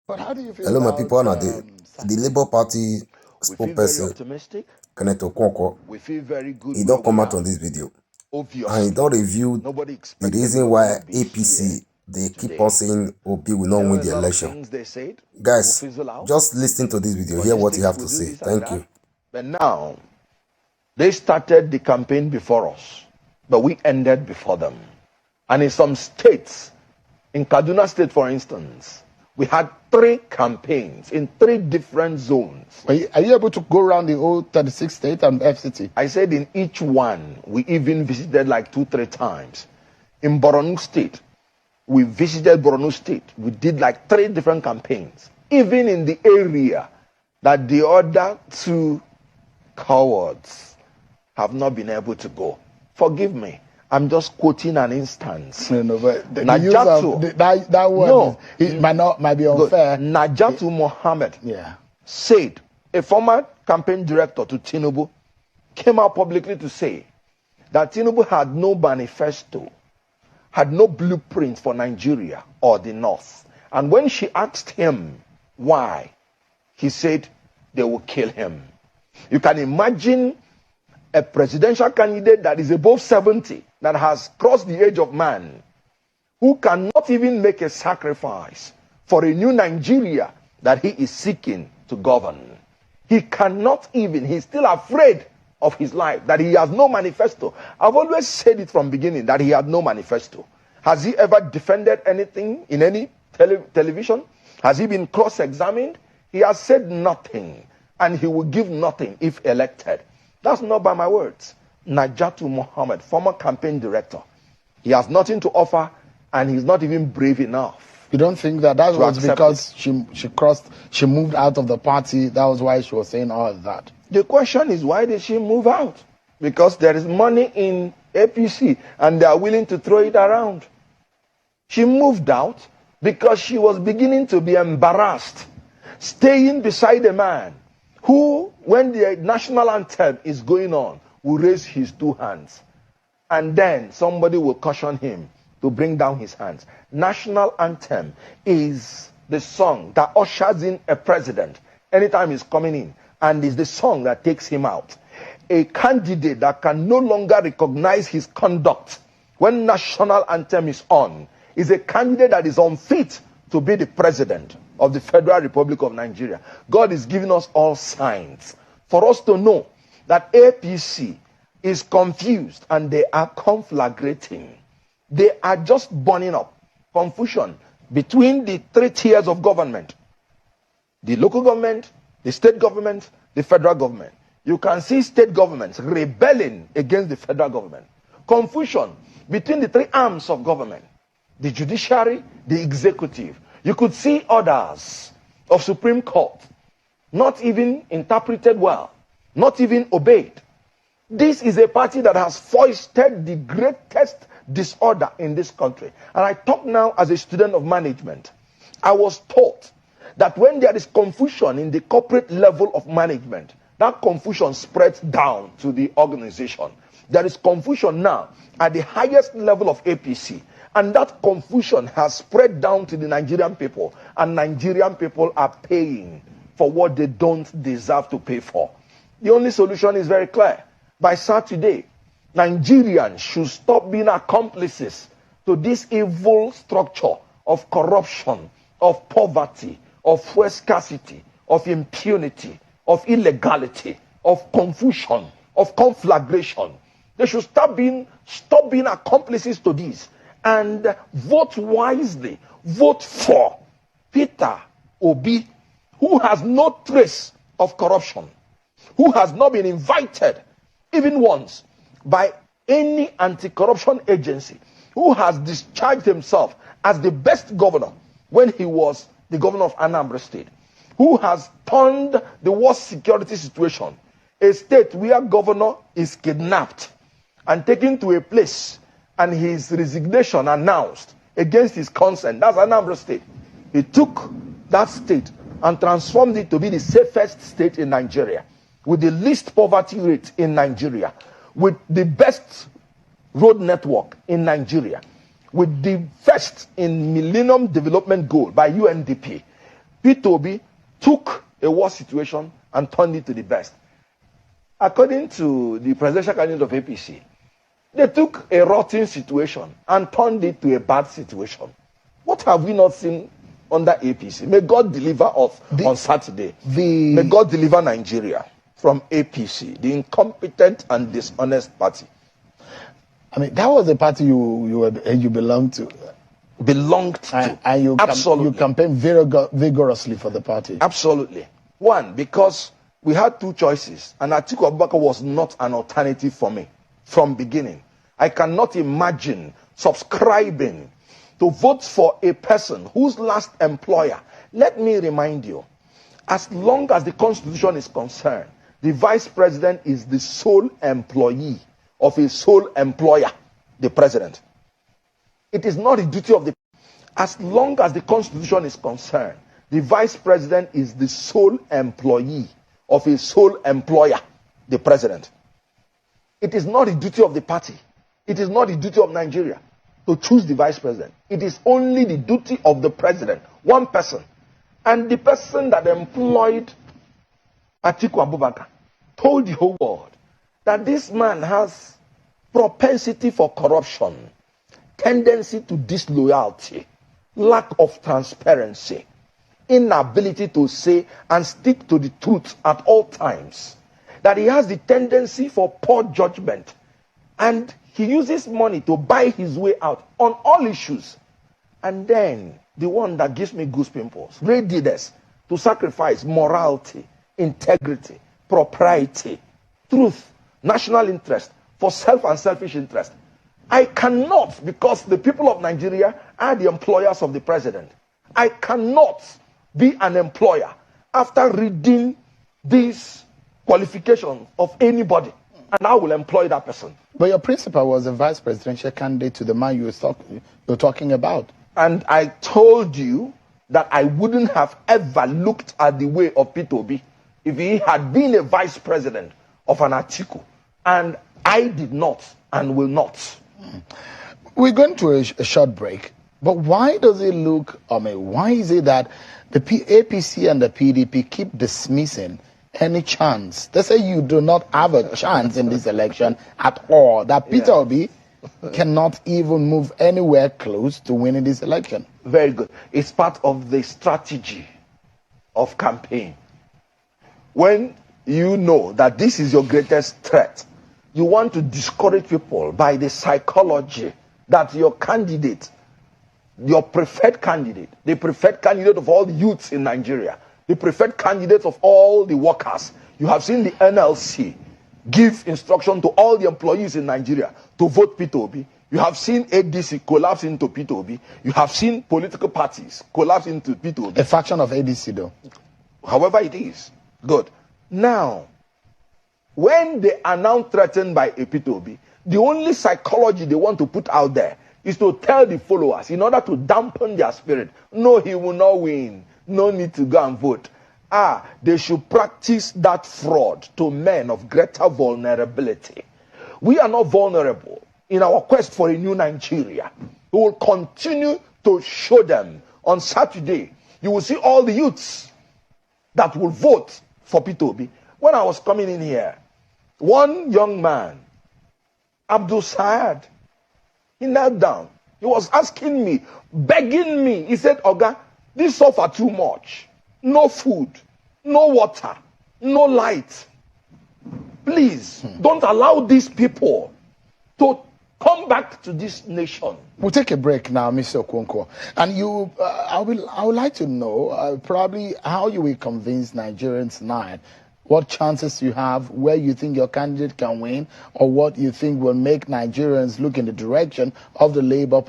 But how do you feel Hello, my about people. Now, the Labour Party we feel very spokesperson, optimistic. Kenneth We feel very good he where don't we come out are. on this video. And he Obviously, don't review nobody the expected we reason were why gonna be here APC, they keep on today. saying Obi will not There were win a the lot of election. things they said will Guys, fizzle out. just listen to this video. Hear what you have to Logistics will do say. this and Thank that. you. But now, they started the campaign before us, but we ended before them. And in some states, in Kaduna State, for instance, we had 3 campaigns in 3 different zones. Are you able to go around the whole 36 states and FCT? I said in each one, we even visited like 2-3 times. In Borno State, we visited Borno State. We did like 3 different campaigns. Even in the area that the other 2 cowards have not been able to go. Forgive me. I'm just quoting an instance. No, but the use Najatu, of that word no, it might be unfair. Najatu Mohammed said, a former campaign director to Tinubu came out publicly to say that Tinubu had no manifesto, had no blueprint for Nigeria or the North. And when she asked him why, he said they will kill him. You can imagine a presidential candidate that is above 70, that has crossed the age of man, who cannot even make a sacrifice for a new Nigeria that he is seeking to govern. He cannot even, he's still afraid of his life, that he has no manifesto. I've always said it from beginning that he had no manifesto. Has he ever defended anything in any television? Has he been cross-examined? He has said nothing, and he will give nothing if elected. That's not by my words. Najatu Mohammed, former campaign director, he has nothing to offer, and he's not even brave enough. You don't think that was because she moved out of the party? That was why she was saying all of that. The question is, why did she move out? Because there is money in APC, and they are willing to throw it around. She moved out because she was beginning to be embarrassed, staying beside a man who, when the national anthem is going on, will raise his 2 hands. And then somebody will caution him to bring down his hands. National anthem is the song that ushers in a president anytime he's coming in, and is the song that takes him out. A candidate that can no longer recognize his conduct when national anthem is on is a candidate that is unfit to be the president of the Federal Republic of Nigeria. God is giving us all signs for us to know that APC is confused and they are conflagrating. They are just burning up. Confusion between the 3 tiers of government: the local government, the state government, the federal government. You can see state governments rebelling against the federal government. Confusion between the 3 arms of government: the judiciary, the executive. You could see orders of Supreme Court not even interpreted well, not even obeyed. This is a party that has foisted the greatest disorder in this country. And I talk now as a student of management. I was taught that when there is confusion in the corporate level of management, that confusion spreads down to the organization. There is confusion now at the highest level of APC. And that confusion has spread down to the Nigerian people. And Nigerian people are paying for what they don't deserve to pay for. The only solution is very clear. By Saturday, Nigerians should stop being accomplices to this evil structure of corruption, of poverty, of fuel scarcity, of impunity, of illegality, of confusion, of conflagration. They should stop being accomplices to this and vote wisely. Vote for Peter Obi, who has no trace of corruption, who has not been invited even once by any anti-corruption agency, who has discharged himself as the best governor when he was the governor of Anambra State, who has turned the worst security situation, a state where governor is kidnapped and taken to a place and his resignation announced against his consent. That's Anambra State. He took that state and transformed it to be the safest state in Nigeria, with the least poverty rate in Nigeria, with the best road network in Nigeria, with the first in Millennium Development Goal by UNDP. P2B took a worse situation and turned it to the best. According to the presidential candidate of APC, they took a rotten situation and turned it to a bad situation. What have we not seen under APC? May God deliver us on Saturday. May God deliver Nigeria from APC, the incompetent and dishonest party. I mean, that was the party you belonged to. Belonged to. And you Absolutely. You campaigned vigorously for the party. Absolutely. One, because we had two choices, and Atiku Abubakar was not an alternative for me from beginning. I cannot imagine subscribing to vote for a person whose last employer, let me remind you, as long as the Constitution is concerned, the vice president is the sole employee of a sole employer, the president. It is not the duty of the, as long as the Constitution is concerned, the vice president is the sole employee of a sole employer, the president. It is not the duty of the party. It is not the duty of Nigeria to choose the vice president. It is only the duty of the president, one person. And the person that employed Atiku Abubakar told the whole world that this man has propensity for corruption, tendency to disloyalty, lack of transparency, inability to say and stick to the truth at all times, that he has the tendency for poor judgment, and he uses money to buy his way out on all issues. And then the one that gives me goose pimples, readiness to sacrifice morality, integrity, propriety, truth, national interest for self and selfish interest. I cannot, because the people of Nigeria are the employers of the president. I cannot be an employer after reading these qualifications of anybody, and I will employ that person. But your principal was a vice presidential candidate to the man you were talking about. And I told you that I wouldn't have ever looked at the way of P2B if he had been a vice president of an Atiku. And I did not and will not. We're going to a short break. But why does it look, why is it that the APC and the PDP keep dismissing any chance? They say you do not have a chance in this election at all. That Peter Obi cannot even move anywhere close to winning this election. Very good. It's part of the strategy of campaign. When you know that this is your greatest threat, you want to discourage people by the psychology that your candidate, your preferred candidate, the preferred candidate of all the youths in Nigeria, the preferred candidate of all the workers. You have seen the NLC give instruction to all the employees in Nigeria to vote P2B. You have seen ADC collapse into P2B. You have seen political parties collapse into P2B. A faction of ADC, though. However it is. Good. Now, when they are now threatened by a P2B, the only psychology they want to put out there is to tell the followers, in order to dampen their spirit, no, he will not win. No need to go and vote. They should practice that fraud to men of greater vulnerability. We are not vulnerable in our quest for a new Nigeria. We will continue to show them. On Saturday, you will see all the youths that will vote for P2B. When I was coming in here, one young man, Abdul Saad, he knelt down. He was asking me, begging me. He said, Oga, this suffer too much. No food, no water, no light. Please, don't allow these people to come back to this nation. We'll take a break now, Mr. Okonkwo. And I would like to know probably how you will convince Nigerians tonight, what chances you have, where you think your candidate can win, or what you think will make Nigerians look in the direction of the Labour Party.